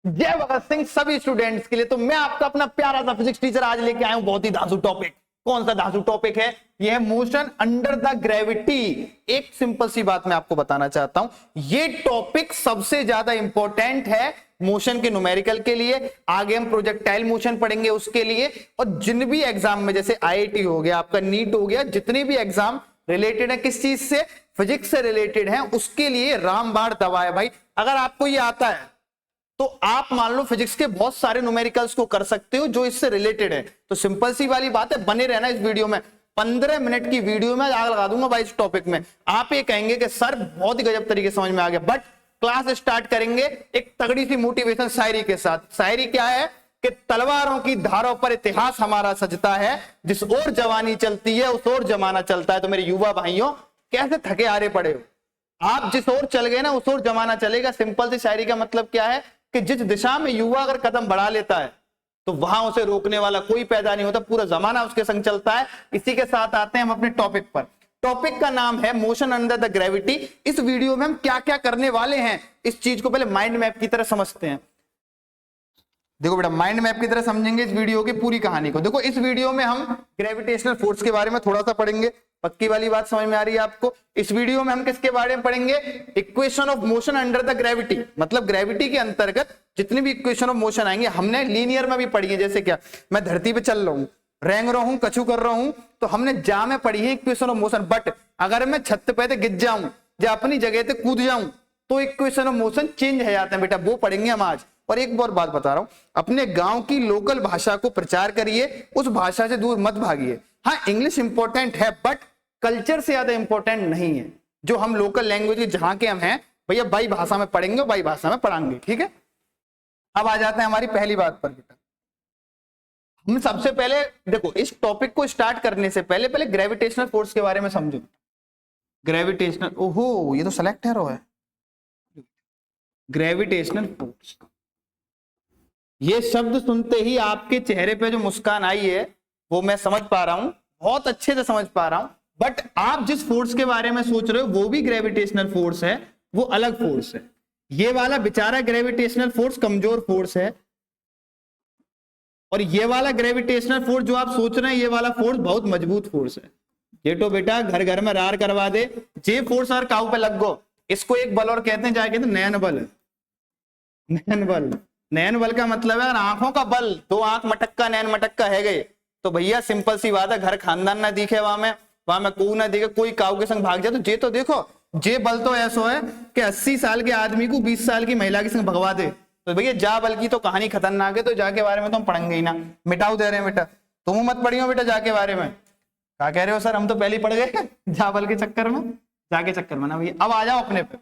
जय भगत सिंह सभी स्टूडेंट्स के लिए। तो मैं आपका अपना प्यारा सा फिजिक्स टीचर आज लेके आया हूं बहुत ही धांसू टॉपिक। कौन सा धांसू टॉपिक है? यह है मोशन अंडर द ग्रेविटी। एक सिंपल सी बात मैं आपको बताना चाहता हूं, ये टॉपिक सबसे ज्यादा इंपॉर्टेंट है मोशन के न्यूमेरिकल के लिए। आगे हम प्रोजेक्टाइल मोशन पढ़ेंगे उसके लिए, और जिन भी एग्जाम में जैसे आईआईटी हो गया, आपका नीट हो गया, जितने भी एग्जाम रिलेटेड है किस चीज से, फिजिक्स से रिलेटेड है, उसके लिए रामबाण दवा है भाई। अगर आपको ये आता है तो आप मान लो फिजिक्स के बहुत सारे न्यूमेरिकल्स को कर सकते हो जो इससे रिलेटेड है। तो सिंपल सी वाली बात है, बने रहना इस वीडियो में। 15 मिनट की वीडियो में आग लगा दूंगा भाई इस टॉपिक में। आप ये कहेंगे कि सर बहुत ही गजब तरीके समझ में आ गया, बट क्लास स्टार्ट करेंगे एक तगड़ी सी मोटिवेशन शायरी के साथ। शायरी क्या है कि तलवारों की धारों पर इतिहास हमारा सजता है, जिस ओर जवानी चलती है उस ओर जमाना चलता है। तो मेरे युवा भाइयों, कैसे थके हारे पड़े हो आप? जिस ओर चल गए ना उस ओर जमाना चलेगा। सिंपल सी शायरी का मतलब क्या है कि जिस दिशा में युवा अगर कदम बढ़ा लेता है तो वहां उसे रोकने वाला कोई पैदा नहीं होता, पूरा जमाना उसके संग चलता है। इसी के साथ आते हैं हम अपने टॉपिक पर। टॉपिक का नाम है मोशन अंडर द ग्रेविटी। इस वीडियो में हम क्या क्या करने वाले हैं, इस चीज को पहले माइंड मैप की तरह समझते हैं। देखो बेटा, माइंड मैप की तरह समझेंगे इस वीडियो की पूरी कहानी को। देखो, इस वीडियो में हम ग्रेविटेशनल फोर्स के बारे में थोड़ा सा पढ़ेंगे। पक्की वाली बात समझ में आ रही है आपको? इस वीडियो में हम किसके बारे में पढ़ेंगे? Equation of motion under the gravity. मतलब ग्रेविटी के अंतर्गत जितनी भी इक्वेशन ऑफ मोशन आएंगे, हमने लीनियर में भी पढ़ी है। जैसे क्या, मैं धरती पे चल रहा हूं, रेंग रहा हूं, कछु कर रहा हूं, तो हमने जा में पढ़ी है इक्वेशन ऑफ मोशन। बट अगर मैं छत पे से गिर जाऊं या अपनी जगह से कूद जाऊं तो इक्वेशन ऑफ मोशन चेंज हो जाते हैं बेटा, वो पढ़ेंगे हम आज। और एक और बात बता रहा हूं, अपने गांव की लोकल भाषा को प्रचार करिए, उस भाषा से दूर मत भागिए। हाँ, इंग्लिश इंपॉर्टेंट है बट कल्चर से ज्यादा इंपॉर्टेंट नहीं है। जो हम लोकल लैंग्वेज जहां के हम हैं भैया, बाई भाषा में पढ़ेंगे, बाई भाषा में पढ़ाएंगे, ठीक है। अब आ जाते हैं हमारी पहली बात पर बेटा। हम सबसे पहले देखो, इस टॉपिक को स्टार्ट करने से पहले पहले ग्रेविटेशनल फोर्स के बारे में समझो। ग्रेविटेशनल, ओहो ये तो सेलेक्ट है ग्रेविटेशनल फोर्स। ये शब्द सुनते ही आपके चेहरे पे जो मुस्कान आई है वो मैं समझ पा रहा हूं, बहुत अच्छे से समझ पा रहा हूं। बट आप जिस फोर्स के बारे में सोच रहे हो वो भी ग्रेविटेशनल फोर्स है, वो अलग फोर्स है। ये वाला बेचारा ग्रेविटेशनल फोर्स कमजोर फोर्स है, और ये वाला ग्रेविटेशनल फोर्स जो आप सोच रहे हैं, ये वाला फोर्स बहुत मजबूत फोर्स है। ये तो बेटा घर घर में रार करवा दे, जे फोर्स अगर काऊ पे लग गो, इसको एक बल और कहते हैं, जाके कहते हैं नयन बल। नयन बल, नयन बल का मतलब है आंखों का बल। दो आंख मटक्का, नयन मटक्का है गए तो भैया सिंपल सी बात है, घर खानदान ना दिखे वहां में कोई ना दिखे, कोई काऊ के संग भाग जाए तो जे तो देखो, जे बल तो ऐसा है कि 80 साल के आदमी को 20 साल की महिला के संग भगवा दे। तो भैया जा बल की तो कहानी खतरनाक है, तो जाके बारे में तो हम पढ़ेंगे ही ना। मिटाऊ दे रहे हैं बेटा, तुम मत पढ़ियो बेटा जाके बारे में। क्या कह रहे हो सर, हम तो पहले ही पढ़ गए जा बल के चक्कर में, जाके चक्कर में ना भैया। अब आ जाओ अपने पे।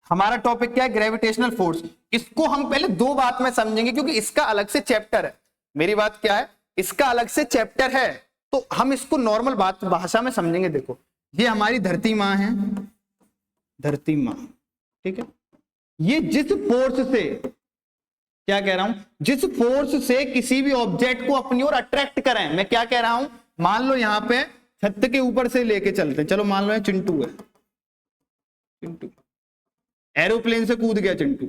हमारा टॉपिक क्या है? Gravitational force. इसको हम पहले दो बात में समझेंगे क्योंकि इसका अलग से चैप्टर है। मेरी बात क्या है, इसका अलग से चैप्टर है, तो हम इसको नॉर्मल बात भाषा में समझेंगे। देखो, ये हमारी धरती माँ है, धरती माँ, ठीक है। ये जिस फोर्स से, क्या कह रहा हूं, जिस फोर्स से किसी भी ऑब्जेक्ट को अपनी ओर अट्रैक्ट करें, मैं क्या कह रहा हूं, मान लो यहां पे छत के ऊपर से लेके चलते हैं, चलो मान लो चिंटू है, चिंटू एरोप्लेन से कूद गया चिंटू,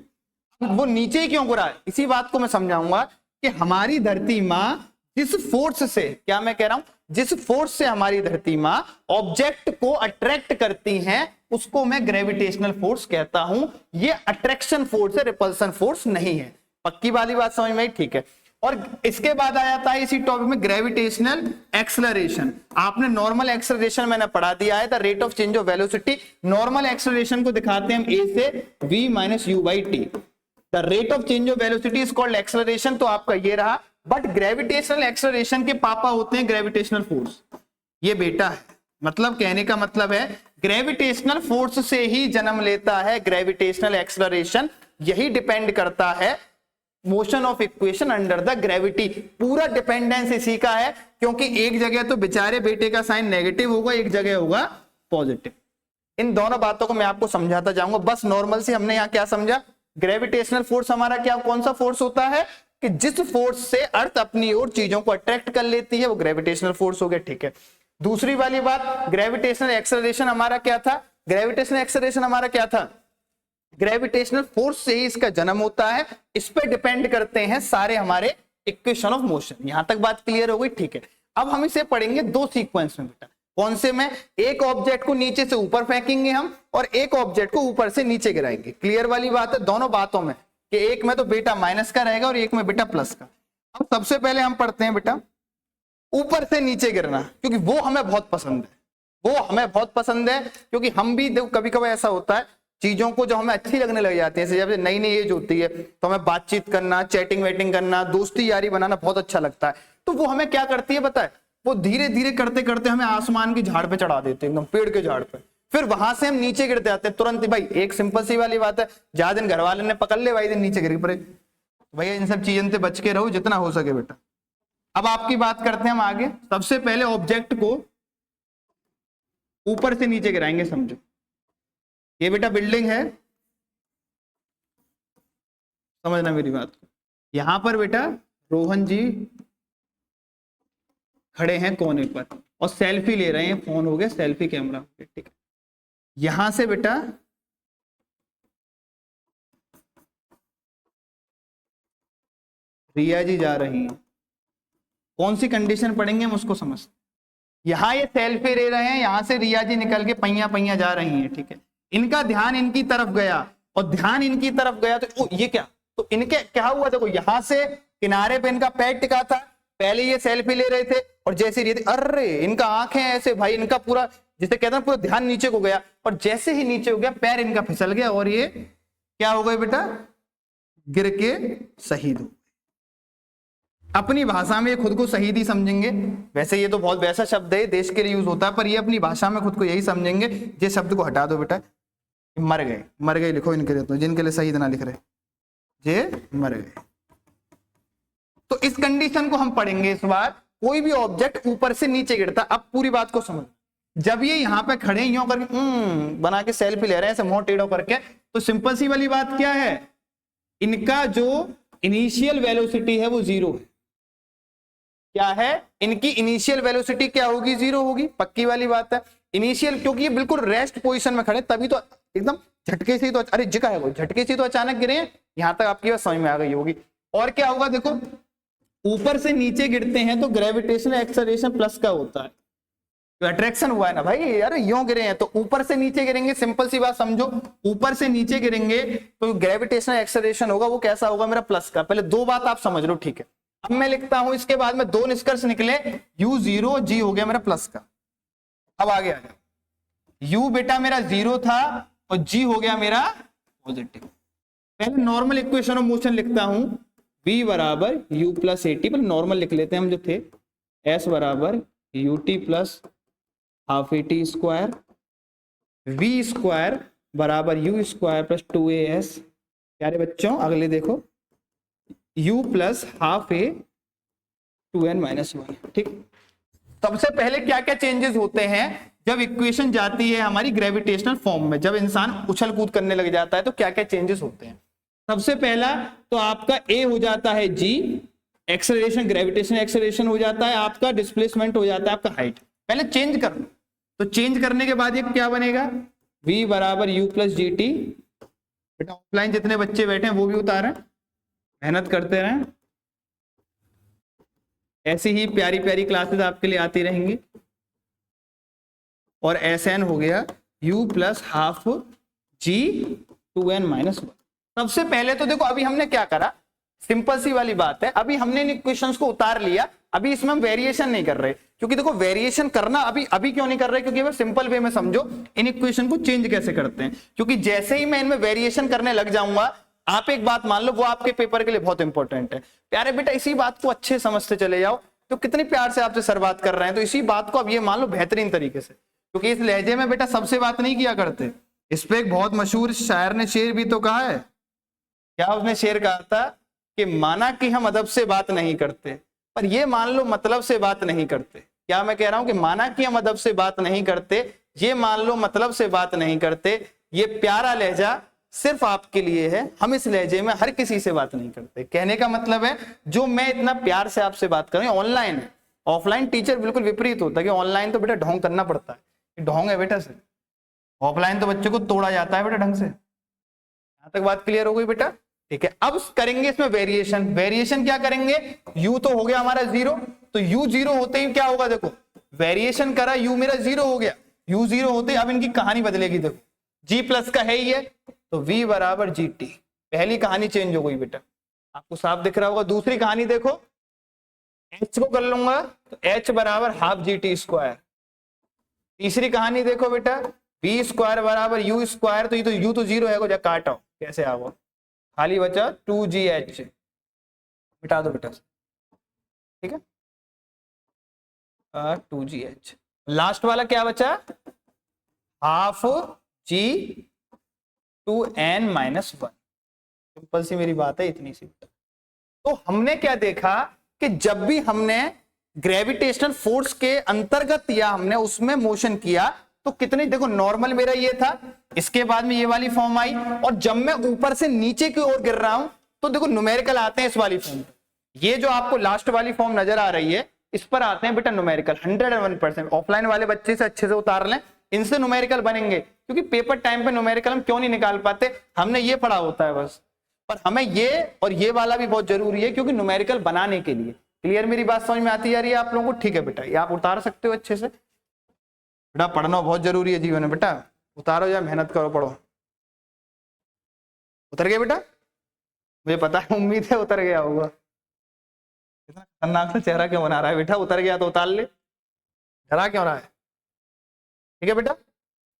वो नीचे ही क्यों गिरा है? इसी बात को मैं समझाऊंगा कि हमारी धरती माँ जिस फोर्स से, क्या मैं कह रहा हूं, जिस फोर्स से हमारी धरती माँ ऑब्जेक्ट को अट्रैक्ट करती हैं उसको मैं ग्रेविटेशनल फोर्स कहता हूं। ये अट्रैक्शन फोर्स है, रिपल्सन फोर्स नहीं है। पक्की वाली बात समझ में आई? ठीक है। और इसके बाद आ जाता है इसी टॉपिक में ग्रेविटेशनल एक्सेलरेशन। आपने नॉर्मल एक्सेलरेशन मैंने पढ़ा दिया है, the rate of change of velocity. Normal acceleration को दिखाते हैं हम ए से v minus you by T. The rate of change of velocity is called acceleration. तो आपका ये रहा। बट ग्रेविटेशनल एक्सेलरेशन के पापा होते हैं ग्रेविटेशनल फोर्स, ये बेटा है। मतलब कहने का मतलब है ग्रेविटेशनल फोर्स से ही जन्म लेता है ग्रेविटेशनल एक्सेलरेशन। यही डिपेंड करता है motion of equation under the gravity. पूरा डिपेंडेंस इसी का है, क्योंकि एक जगह तो बेचारे बेटे का साइन नेगेटिव होगा, एक जगह होगा पॉजिटिव। इन दोनों बातों को मैं आपको समझाता जाऊंगा। बस नॉर्मल से हमने यहाँ क्या समझा, ग्रेविटेशनल फोर्स हमारा क्या, कौन सा फोर्स होता है कि जिस फोर्स से अर्थ अपनी ओर चीजों को अट्रैक्ट कर लेती है, वो ग्रेविटेशनल फोर्स हो गया, ठीक है। दूसरी वाली बात, ग्रेविटेशनल एक्सेलरेशन हमारा क्या था? ग्रेविटेशनल एक्सेलरेशन हमारा क्या था? ग्रेविटेशनल फोर्स से ही इसका जन्म होता है, इस पे डिपेंड करते हैं सारे हमारे इक्वेशन ऑफ मोशन। यहां तक बात क्लियर हो गई? ठीक है। अब हम इसे पढ़ेंगे दो सीक्वेंस में बेटा। कौन से में? एक ऑब्जेक्ट को नीचे से ऊपर फेंकेंगे हम और एक ऑब्जेक्ट को ऊपर से नीचे गिराएंगे। क्लियर वाली बात है दोनों बातों में कि एक में तो बेटा माइनस का रहेगा और एक में बेटा प्लस का। अब सबसे पहले हम पढ़ते हैं बेटा ऊपर से नीचे गिरना, क्योंकि वो हमें बहुत पसंद है, वो हमें बहुत पसंद है। क्योंकि हम भी देखो कभी कभी ऐसा होता है चीजों को जो हमें अच्छी लगने लग जाती है, जैसे जब नई नई एज होती है तो हमें बातचीत करना, चैटिंग वेटिंग करना, दोस्ती यारी बनाना बहुत अच्छा लगता है। तो वो हमें क्या करती है पता है, वो धीरे धीरे करते करते हमें आसमान की झाड़ पे चढ़ा देते हैं, एकदम पेड़ के झाड़ पे। फिर वहां से हम नीचे गिरते आते हैं तुरंत ही। भाई एक सिंपल सी वाली बात है, ज्यादा दिन घर वाले ने पकड़ ले भाई दिन नीचे गिर पड़े। भैया इन सब चीजों से बच के रहो जितना हो सके बेटा। अब आपकी बात करते हैं हम आगे। सबसे पहले ऑब्जेक्ट को ऊपर से नीचे गिराएंगे। समझो ये बेटा बिल्डिंग है, समझना मेरी बात को। यहां पर बेटा रोहन जी खड़े हैं कोने पर और सेल्फी ले रहे हैं, फोन हो गया सेल्फी कैमरा, ठीक है। यहां से बेटा रिया जी जा रही हैं। कौन सी कंडीशन पढ़ेंगे हम उसको समझते। यहां ये सेल्फी ले रहे हैं, यहां से रिया जी निकल के पैया पैया जा रही हैं, ठीक है। इनका ध्यान इनकी तरफ गया और ध्यान इनकी तरफ गया तो ये क्या, तो इनके क्या हुआ देखो, यहां से किनारे पे इनका पैर टिका था, पहले ये सेल्फी ले रहे थे और जैसे ये अरे इनका आंखें ऐसे, भाई इनका पूरा जिसे कहते हैं पूरा ध्यान नीचे को गया और जैसे ही नीचे हो गया पैर इनका फिसल गया और ये क्या हो गए बेटा, गिर के शहीद हो। अपनी भाषा में खुद को शहीद ही समझेंगे। वैसे ये तो बहुत वैसा शब्द है, देश के लिए यूज होता है, पर ये अपनी भाषा में खुद को यही समझेंगे। ये शब्द को हटा दो बेटा, मर गए, मर गए लिखो इनके लिए, तो जिनके लिए शहीद ना लिख रहे, ये मर गए। तो इस कंडीशन को हम पढ़ेंगे इस बार। कोई भी ऑब्जेक्ट ऊपर से नीचे गिरता, अब पूरी बात को समझ। जब ये यहाँ पे खड़े यूं करके बना के सेल्फी ले रहे हैं ऐसे मुंह टेढ़ा करके, तो सिंपल सी वाली बात क्या है, इनका जो इनिशियल वेलोसिटी है वो जीरो है। क्या है, इनकी इनिशियल वेलोसिटी क्या होगी, जीरो होगी, पक्की वाली बात है। इनिशियल, क्योंकि ये बिल्कुल रेस्ट पोजीशन में खड़े, तभी तो एकदम झटके से ही तो, अरे जगह है वो, झटके से तो अचानक गिरे हैं। यहां तक आपकी बात समझ में आ गई होगी। और क्या होगा देखो, ऊपर से नीचे गिरते हैं तो ग्रेविटेशनल एक्सेलरेशन प्लस का होता है, तो अट्रैक्शन हुआ है ना भाई, यार यूं गिरे हैं तो ऊपर से नीचे गिरेंगे। सिंपल सी बात समझो, ऊपर से नीचे गिरेंगे तो ग्रेविटेशनल एक्सेलरेशन होगा, वो कैसा होगा मेरा, प्लस का। पहले दो बात आप समझ लो, ठीक है। अब मैं लिखता हूं, इसके बाद में दो निष्कर्ष निकले, u जीरो, g हो गया मेरा प्लस का। अब आगे आ गया, u बेटा मेरा जीरो था और g हो गया मेरा पॉजिटिव। पहले नॉर्मल इक्वेशन ऑफ मोशन लिखता हूं, v बराबर u प्लस ए टी, पर नॉर्मल लिख लेते हैं हम जो थे, s बराबर u T plus half A T square, v square बराबर u स्क्वायर प्लस 2as। प्यारे बच्चों अगले देखो, u प्लस हाफ ए 2n माइनस 1, ठीक। सबसे पहले क्या क्या चेंजेस होते हैं जब इक्वेशन जाती है हमारी ग्रेविटेशनल फॉर्म में, जब इंसान उछल कूद करने लग जाता है तो क्या क्या चेंजेस होते हैं। सबसे पहला तो आपका a हो जाता है g, एक्सेलरेशन, ग्रेविटेशन एक्सेलरेशन हो जाता है आपका, डिस्प्लेसमेंट हो जाता है आपका हाइट। पहले चेंज कर लो, तो चेंज करने के बाद ये क्या बनेगा, v बराबर u प्लस जी टी। बेटा ऑफलाइन जितने बच्चे बैठे हैं वो भी उतारें, मेहनत करते रहें, ऐसी ही प्यारी प्यारी क्लासेस आपके लिए आती रहेंगी। और एसएन हो गया u प्लस हाफ जी 2n माइनस 1। सबसे पहले तो देखो अभी हमने क्या करा, सिंपल सी वाली बात है, अभी हमने इन इक्वेशंस को उतार लिया, अभी इसमें हम वेरिएशन नहीं कर रहे, क्योंकि देखो वेरिएशन करना अभी क्यों नहीं कर रहे, क्योंकि मैं सिंपल वे में समझो इन इक्वेशन को चेंज कैसे करते हैं। क्योंकि जैसे ही मैं इनमें वेरिएशन करने लग जाऊंगा, आप एक बात मान लो, वो आपके पेपर के लिए बहुत इंपॉर्टेंट है। प्यारे बेटा इसी बात को अच्छे समझते चले जाओ, तो कितनी प्यार से आपसे सर बात कर रहे हैं, तो इसी बात को अब ये मान लो बेहतरीन तरीके से, क्योंकि इस लहजे में बेटा सबसे बात नहीं किया करते। इस पे एक बहुत मशहूर शायर ने शेर भी तो कहा है, क्या उसने शेर कहा था कि माना कि हम अदब से बात नहीं करते, पर ये मान लो मतलब से बात नहीं करते। क्या मैं कह रहा हूं कि माना कि हम अदब से बात नहीं करते, ये मान लो मतलब से बात नहीं करते। ये प्यारा लहजा सिर्फ आपके लिए है, हम इस लहजे में हर किसी से बात नहीं करते। कहने का मतलब है जो मैं इतना प्यार से आपसे बात कर रहा हूं, ऑनलाइन है, ऑफलाइन टीचर बिल्कुल विपरीत होता है कि ऑनलाइन तो बेटा ढोंग करना पड़ता है, ढोंग है बेटा से। ऑफलाइन तो बच्चे को तोड़ा जाता है बेटा ढंग से, तक बात क्लियर हो गई बेटा? ठीक है, अब करेंगे इसमें वेरिएशन। वेरिएशन क्या करेंगे, u तो हो गया हमारा 0, तो u 0 होते ही क्या होगा, देखो वेरिएशन करा, u मेरा 0 हो गया, u 0 होते ही अब इनकी कहानी बदलेगी। देखो g प्लस का है ही है, तो v बराबर gt, पहली कहानी चेंज हो गई बेटा, आपको साफ दिख रहा होगा। दूसरी कहानी देखो, h को कर लूंगा तो h बराबर हाफ gt स्क्वायर। तीसरी कहानी देखो बेटा, v स्क्वायर बराबर u स्क्वायर, तो ये तो u तो 0 है, काट आओ, कैसे आओ, खाली बचा 2gh, मिटा दो बेटा, ठीक है 2gh। लास्ट वाला क्या बचा, half g 2n minus 1। Simple सी मेरी बात है, इतनी सी। तो हमने क्या देखा कि जब भी हमने ग्रेविटेशनल फोर्स के अंतर्गत या हमने उसमें मोशन किया तो कितने, देखो नॉर्मल मेरा ये था, इसके बाद में ये वाली फॉर्म आई, और जब मैं ऊपर से नीचे की ओर गिर रहा हूं तो देखो न्यूमेरिकल आते हैं इस वाली फॉर्म। ये जो आपको लास्ट वाली फॉर्म नजर आ रही है, इस पर आते हैं बेटा न्यूमेरिकल 101%। ऑफलाइन वाले बच्चे से अच्छे से उतार लें, इनसे न्यूमेरिकल बनेंगे, क्योंकि पेपर टाइम पे न्यूमेरिकल हम क्यों नहीं निकाल पाते, हमने ये पढ़ा होता है बस। पर हमें ये और ये वाला भी बहुत जरूरी है, क्योंकि न्यूमेरिकल बनाने के लिए। क्लियर, मेरी बात समझ में आती जा रही है आप लोगों को? ठीक है बेटा, ये आप उतार सकते हो अच्छे से। बेटा पढ़ना बहुत जरूरी है जीवन में, बेटा उतारो या मेहनत करो, पढ़ो। उतर गए बेटा? मुझे पता है, उम्मीद है उतर गया होगा। इतना खतरनाक सा चेहरा क्यों बना रहा है बेटा? उतर गया तो उतार ले, डरा क्यों रहा है? ठीक है बेटा,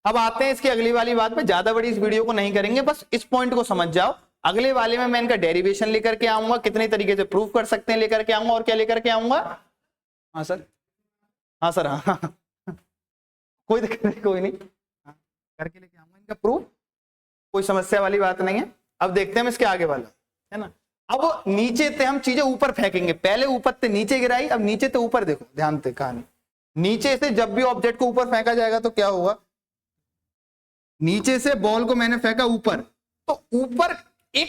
अब आते हैं इसकी अगली वाली बात पे। ज्यादा बड़ी इस वीडियो को नहीं करेंगे, बस इस पॉइंट को समझ जाओ। अगले वाले में मैं इनका डेरिवेशन लेकर के आऊंगा, कितने तरीके से प्रूव कर सकते हैं लेकर के आऊंगा, और क्या लेकर के आऊंगा। हाँ सर, हाँ सर, हाँ कोई दिक्कत नहीं, कोई नहीं, करके लेके आऊंगा इनका प्रूफ, कोई समस्या वाली बात नहीं है। अब देखते हैं हम इसके आगे वाला, है ना। अब नीचे से हम चीजें ऊपर फेंकेंगे, पहले ऊपर से नीचे गिराई, अब नीचे से ऊपर। देखो ध्यान से कहानी, नीचे से जब भी ऑब्जेक्ट को ऊपर फेंका जाएगा तो क्या होगा, नीचे से बॉल को मैंने फेंका ऊपर, तो ऊपर एक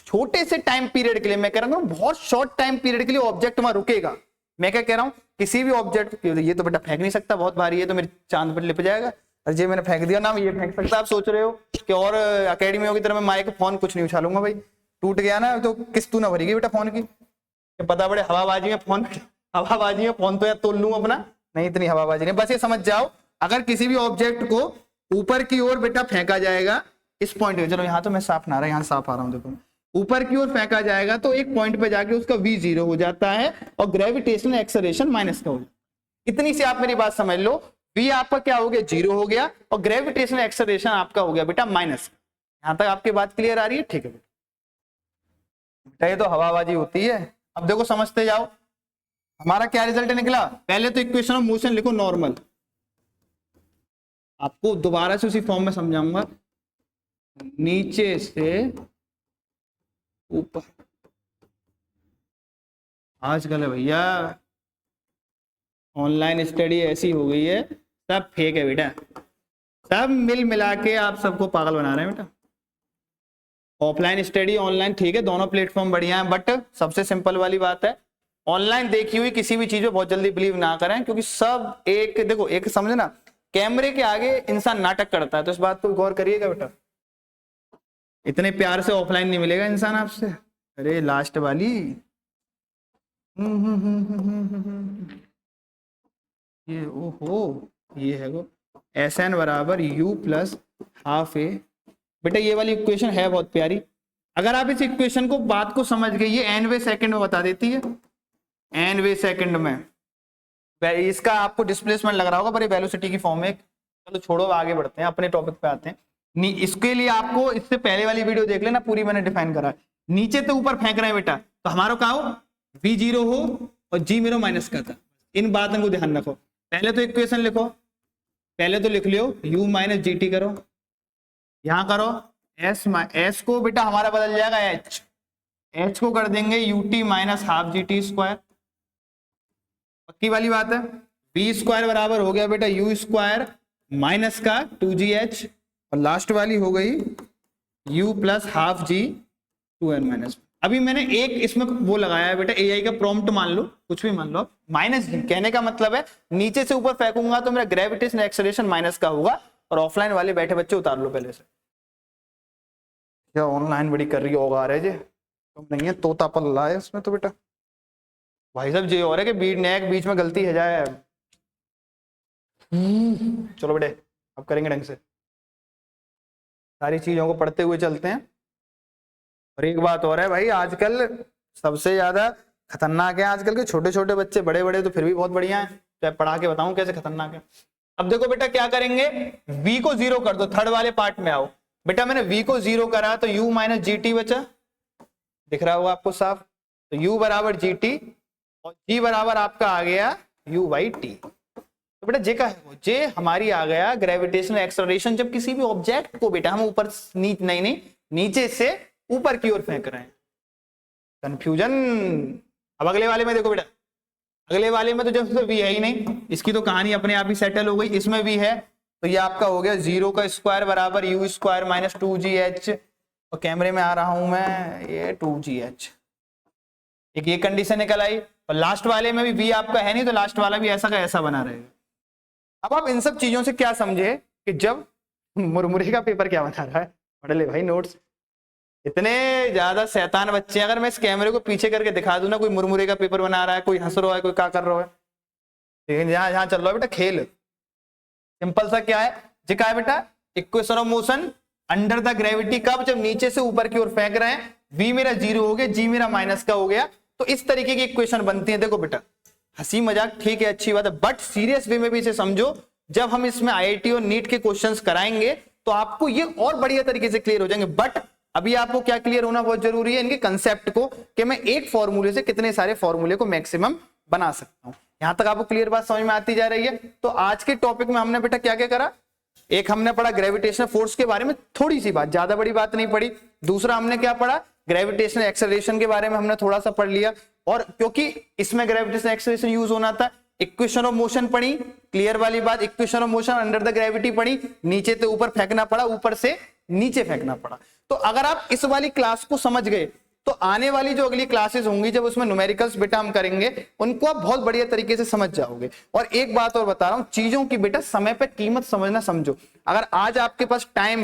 छोटे से टाइम पीरियड के लिए, मैं कह रहा हूं बहुत शॉर्ट टाइम पीरियड के लिए ऑब्जेक्ट वहां रुकेगा। मैं क्या कह रहा हूं, किसी भी ऑब्जेक्ट, ये तो बेटा फेंक नहीं सकता, बहुत भारी है, तो मेरे चांद पर लिप जाएगा। और ये मैंने फेंक दिया ना, ये फेंक सकता। आप सोच रहे हो कि और अकेडमियों की तरह मैं माइक फोन कुछ नहीं उछालूंगा भाई, टूट गया ना तो किस्त ना भरेगी बेटा फोन की, पता पड़े हवाबाजी में फोन, हवाबाजी में फोन तो यार तोड़ लूं अपना, नहीं इतनी हवाबाजी नहीं। बस ये समझ जाओ, अगर किसी भी ऑब्जेक्ट को ऊपर की ओर बेटा फेंका जाएगा, इस पॉइंट पे, चलो यहाँ तो मैं साफ ना रहा, यहाँ साफ आ रहा हूँ, देखो ऊपर की ओर फेंका जाएगा तो एक पॉइंट पे जाके उसका v 0 हो जाता है और ग्रेविटेशनल एक्सेलरेशन माइनस का हो जाता है। इतनी सी आप मेरी बात समझ लो, v आपका क्या हो गया, 0 हो गया, और ग्रेविटेशनल एक्सेलरेशन आपका हो गया बेटा माइनस। यहां तक आपकी बात क्लियर आ रही है? ठीक है बेटा, ये तो हवाबाजी होती है। अब देखो समझते जाओ, हमारा क्या रिजल्ट निकला। पहले तो इक्वेशन ऑफ मोशन लिखो नॉर्मल, आपको दोबारा से उसी फॉर्म में समझाऊंगा, नीचे से ऊपर। आजकल है भैया ऑनलाइन स्टडी ऐसी हो गई है, सब फेक है बेटा, सब मिल मिला के आप सबको पागल बना रहे हैं बेटा। ऑफलाइन स्टडी ऑनलाइन ठीक है, दोनों प्लेटफॉर्म बढ़िया है, बट सबसे सिंपल वाली बात है, ऑनलाइन देखी हुई किसी भी चीज में बहुत जल्दी बिलीव ना करें, क्योंकि सब एक, देखो एक समझना, कैमरे के आगे इंसान नाटक करता है, तो इस बात को गौर करिएगा बेटा। इतने प्यार से ऑफलाइन नहीं मिलेगा इंसान आपसे। अरे लास्ट वाली, ये ओहो, ये है वो Sn बराबर u प्लस हाफ ए। बेटा ये वाली इक्वेशन है बहुत प्यारी, अगर आप इस इक्वेशन को बात को समझ गए, ये nवे सेकंड में बता देती है, nवे सेकंड में। इसका आपको डिस्प्लेसमेंट लग रहा होगा, पर ये वेलोसिटी की फॉर्म है। चलो छोड़ो, आगे बढ़ते हैं, अपने टॉपिक पे आते हैं। इसके लिए आपको इससे पहले वाली वीडियो देख लेना, पूरी मैंने डिफाइन करा है। नीचे तो ऊपर फेंक रहे हैं बेटा, तो हमारा क्या हो, v 0 हो और g मेरा माइनस का था। इन बातों को ध्यान रखो। पहले तो इक्वेशन लिखो, पहले तो लिख लियो u माइनस जी टी करो, यहां करो s को बेटा हमारा बदल जाएगा h को कर देंगे ut minus half G T square. पक्की वाली बात है। v स्क्वायर बराबर हो गया बेटा u स्क्वायर माइनस का 2gh, और लास्ट वाली हो गई u प्लस हाफ जी 2n माइनस। अभी मैंने एक इसमें वो लगाया है बेटा, AI का प्रॉम्प्ट मान लो, कुछ भी मान लो, माइनस जी। कहने का मतलब है नीचे से ऊपर फेंकूंगा तो मेरा ग्रेविटेशनल एक्सेलरेशन माइनस का होगा, और ऑफलाइन वाले बैठे बच्चे उतार लो पहले से। क्या ऑनलाइन बड़ी कर रही होगा रे जे तुम नहीं है, तोता पल्ला है उसमें तो बेटा। भाई साहब ये हो रहा है कि बीच में गलती है जाए। चलो बेटे अब करेंगे ढंग से, सारी चीजों को पढ़ते हुए चलते हैं। और एक बात और है भाई, आजकल सबसे ज्यादा खतरनाक है आजकल के छोटे छोटे बच्चे, बड़े बड़े तो फिर भी बहुत बढ़िया है, तो पढ़ा के बताऊं कैसे खतरनाक है। अब देखो बेटा क्या करेंगे, v को 0 कर दो, थर्ड वाले पार्ट में आओ बेटा। मैंने v को 0 करा तो u माइनस जी टी बचा, दिख रहा होगा आपको साफ, तो u बराबर जी टी और g बराबर आपका आ गया u बाई टी। तो बेटा जे का है वो जे हमारी आ गया ग्रेविटेशनल एक्सेलरेशन, जब किसी भी ऑब्जेक्ट को बेटा हम ऊपर नहीं नीचे से ऊपर की ओर फेंक रहे हैं। कंफ्यूजन। अब अगले वाले में देखो बेटा, अगले वाले में तो जब v है ही नहीं, इसकी तो कहानी अपने आप ही सेटल हो गई। इसमें v है तो ये आपका हो गया 0 का स्क्वायर बराबर u स्क्वायर माइनस 2gh, और कैमरे में आ रहा हूं मैं, ये 2gh। एक ये कंडीशन निकल आई, और लास्ट वाले में भी v आपका है नहीं तो लास्ट वाला भी ऐसा का ऐसा बना रहेगा। अब आप इन सब चीजों से क्या समझे कि जब मुरमुरे का पेपर क्या बना रहा है, पढ़ ले भाई नोट्स। इतने ज्यादा शैतान बच्चे हैं, अगर मैं इस कैमरे को पीछे करके दिखा दूं ना, कोई मुरमुरे का पेपर बना रहा है, कोई हंस रहा है, कोई क्या कर रहा है, लेकिन यहाँ चल रहा है बेटा खेल। सिंपल सा क्या है जी, क्या है बेटा, equation of motion under the gravity, कब, जब नीचे से ऊपर की ओर फेंक रहे हैं, v मेरा 0 हो गया, g मेरा माइनस का हो गया, तो इस तरीके की इक्वेशन बनती है। देखो बेटा हंसी मजाक ठीक है, अच्छी बात है, बट सीरियस वे में भी इसे समझो। जब हम इसमें IIT और नीट के क्वेश्चंस कराएंगे तो आपको ये और बढ़िया तरीके से क्लियर हो जाएंगे। बट अभी आपको क्या क्लियर होना बहुत जरूरी है, इनके कंसेप्ट को, कि मैं एक फॉर्मूले से कितने सारे फॉर्मूले को मैक्सिमम बना सकता हूं। यहां तक आपको क्लियर बात समझ में आती जा रही है। तो आज के टॉपिक में हमने बेटा क्या क्या करा, एक हमने पढ़ा ग्रेविटेशनल फोर्स के बारे में थोड़ी सी बात, ज्यादा बड़ी बात नहीं पढ़ी। दूसरा हमने क्या पढ़ा, ग्रेविटेशनल एक्सेलरेशन के बारे में हमने थोड़ा सा पढ़ लिया, और क्योंकि इसमें ग्रेविटेशनल एक्सेलरेशन यूज होना था, इक्वेशन ऑफ मोशन पढ़ी, क्लियर वाली बात, equation of motion under the gravity पढ़ी, नीचे से ऊपर फेंकना पड़ा, ऊपर से नीचे फेंकना पड़ा। तो अगर आप इस वाली क्लास को समझ गए तो आने वाली जो अगली क्लासेस होंगी, जब उसमें न्यूमेरिकल्स बेटा हम करेंगे, उनको आप बहुत बढ़िया तरीके से समझ जाओगे। और एक बात और बता रहा हूं, चीजों की बेटा समय पे कीमत समझना समझो। अगर आज आपके पास टाइम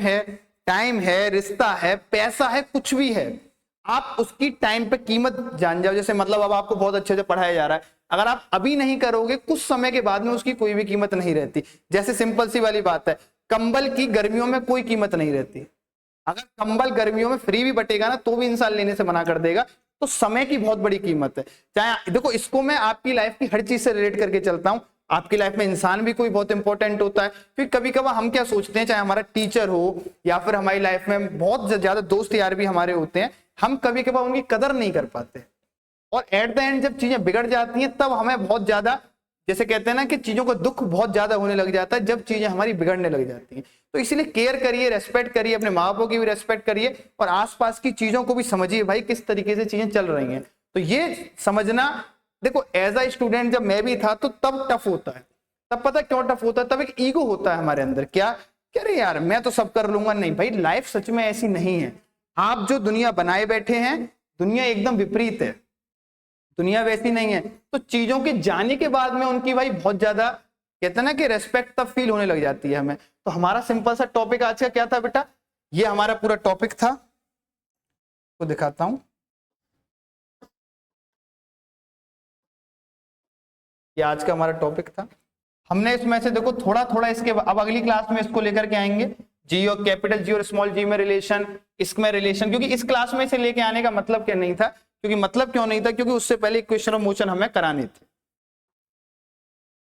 है, रिश्ता है, पैसा है, कुछ भी है, आप उसकी टाइम पे कीमत जान जाओ। जैसे मतलब अब आपको बहुत अच्छे से पढ़ाया जा रहा है, अगर आप अभी नहीं करोगे, कुछ समय के बाद में उसकी कोई भी कीमत नहीं रहती। जैसे सिंपल सी वाली बात है, कंबल की गर्मियों में कोई कीमत नहीं रहती। अगर कंबल गर्मियों में फ्री भी बटेगा ना, तो भी इंसान लेने से मना कर देगा। तो समय की बहुत बड़ी कीमत है। चाहे देखो, इसको मैं आपकी लाइफ की हर चीज से रिलेट करके चलता हूं। आपकी लाइफ में इंसान भी कोई बहुत इंपॉर्टेंट होता है। फिर कभी कभार हम क्या सोचते हैं, चाहे हमारा टीचर हो या फिर हमारी लाइफ में बहुत ज्यादा दोस्त यार भी हमारे होते हैं, हम कभी कभार उनकी कदर नहीं कर पाते, और एट द एंड जब चीजें बिगड़ जाती हैं तब हमें बहुत ज्यादा, जैसे कहते हैं ना कि चीजों का दुख बहुत ज्यादा होने लग जाता है जब चीजें हमारी बिगड़ने लग जाती हैं। तो इसीलिए केयर करिए, रेस्पेक्ट करिए, अपने माँ बापों की भी रेस्पेक्ट करिए, और आसपास की चीजों को भी समझिए भाई किस तरीके से चीजें चल रही हैं। तो ये समझना, देखो एज अ स्टूडेंट जब मैं भी था तो तब टफ होता है। तब पता क्यों टफ होता है, तब एक ईगो होता है हमारे अंदर, क्या कह रहे यार मैं तो सब कर लूंगा। नहीं भाई, लाइफ सच में ऐसी नहीं है। आप जो दुनिया बनाए बैठे हैं, दुनिया एकदम विपरीत है, दुनिया वैसी नहीं है। तो चीजों के जाने के बाद में उनकी भाई बहुत ज्यादा, कहते हैं ना कि रेस्पेक्ट तब फील होने लग जाती है हमें। तो हमारा सिंपल सा टॉपिक आज का क्या था बेटा, ये हमारा पूरा टॉपिक था, तो दिखाता हूं। ये आज का हमारा टॉपिक था। हमने इसमें से देखो थोड़ा थोड़ा इसके, अब अगली क्लास में इसको लेकर के आएंगे, जी और कैपिटल जी और स्मॉल जी में रिलेशन, इसमें रिलेशन, क्योंकि इस क्लास में इसे लेके आने का मतलब क्या नहीं था, क्योंकि मतलब क्यों नहीं था, क्योंकि उससे पहले इक्वेशन ऑफ मोशन हमें कराने थे।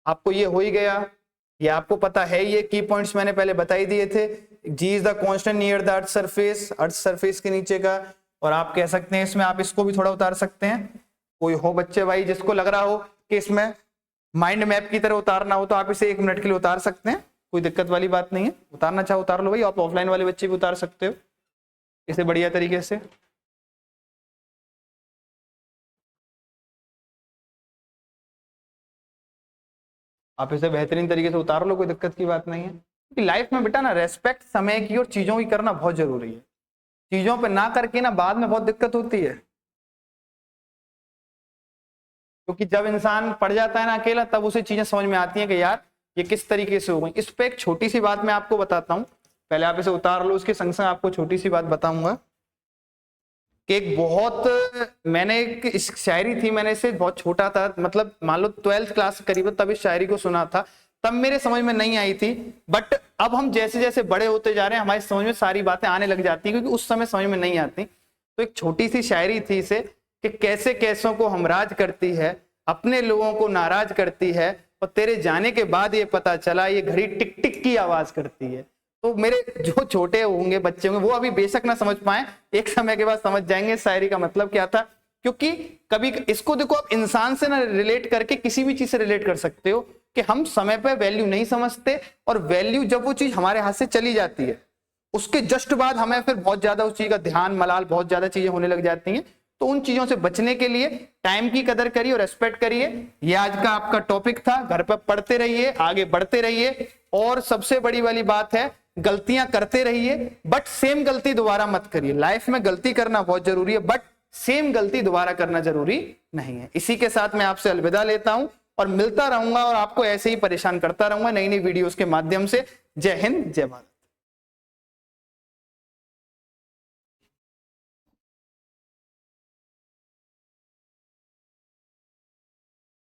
आपको ये हो ही गया, ये आपको पता है, ये की पॉइंट्स मैंने पहले बता ही दिए थे। G is the constant near the earth surface, earth surface के नीचे का। और आप कह सकते हैं इसमें आप इसको भी थोड़ा उतार सकते हैं। कोई हो बच्चे भाई जिसको लग रहा हो कि इसमें माइंड मैप की तरह उतारना हो, तो आप इसे 1 मिनट के लिए उतार सकते हैं, कोई दिक्कत वाली बात नहीं है। उतारना चाहो उतार लो भाई, आप ऑफलाइन वाले बच्चे भी उतार सकते हो इसे बढ़िया तरीके से। आप इसे बेहतरीन तरीके से उतार लो, कोई दिक्कत की बात नहीं है। क्योंकि लाइफ में बेटा ना रेस्पेक्ट समय की और चीजों की करना बहुत जरूरी है। चीजों पे ना करके ना बाद में बहुत दिक्कत होती है, क्योंकि जब इंसान पड़ जाता है ना अकेला, तब उसे चीजें समझ में आती हैं कि यार ये किस तरीके से हो गई। इस पे एक छोटी सी बात मैं आपको बताता हूँ, पहले आप इसे उतार लो, उसके संग संग आपको छोटी सी बात बताऊंगा। कि एक बहुत मैंने एक इस शायरी थी, मैंने इसे बहुत छोटा था, मतलब मान लो 12th क्लास करीब तब इस शायरी को सुना था, तब मेरे समझ में नहीं आई थी। बट अब हम जैसे जैसे बड़े होते जा रहे हैं हमारी समझ में सारी बातें आने लग जाती हैं, क्योंकि उस समय समझ में नहीं आती। तो एक छोटी सी शायरी थी इसे कि कैसे कैसों को हमराज करती है, अपने लोगों को नाराज करती है, और तेरे जाने के बाद ये पता चला ये घड़ी टिक टिक की आवाज करती है। तो मेरे जो छोटे होंगे बच्चे होंगे वो अभी बेशक ना समझ पाए, एक समय के बाद समझ जाएंगे शायरी का मतलब क्या था। क्योंकि कभी इसको देखो आप इंसान से ना रिलेट करके किसी भी चीज से रिलेट कर सकते हो कि हम समय पर वैल्यू नहीं समझते, और वैल्यू जब वो चीज हमारे हाथ से चली जाती है उसके जस्ट बाद हमें फिर बहुत ज्यादा उस चीज का ध्यान मलाल बहुत ज्यादा चीजें होने लग जाती हैं। तो उन चीजों से बचने के लिए टाइम की कदर करिए और रेस्पेक्ट करिए। ये आज का आपका टॉपिक था। घर पर पढ़ते रहिए, आगे बढ़ते रहिए, और सबसे बड़ी वाली बात है गलतियां करते रहिए, बट सेम गलती दोबारा मत करिए। लाइफ में गलती करना बहुत जरूरी है, बट सेम गलती दोबारा करना जरूरी नहीं है। इसी के साथ मैं आपसे अलविदा लेता हूं और मिलता रहूंगा और आपको ऐसे ही परेशान करता रहूंगा नई नई वीडियोस के माध्यम से। जय हिंद, जय भारत।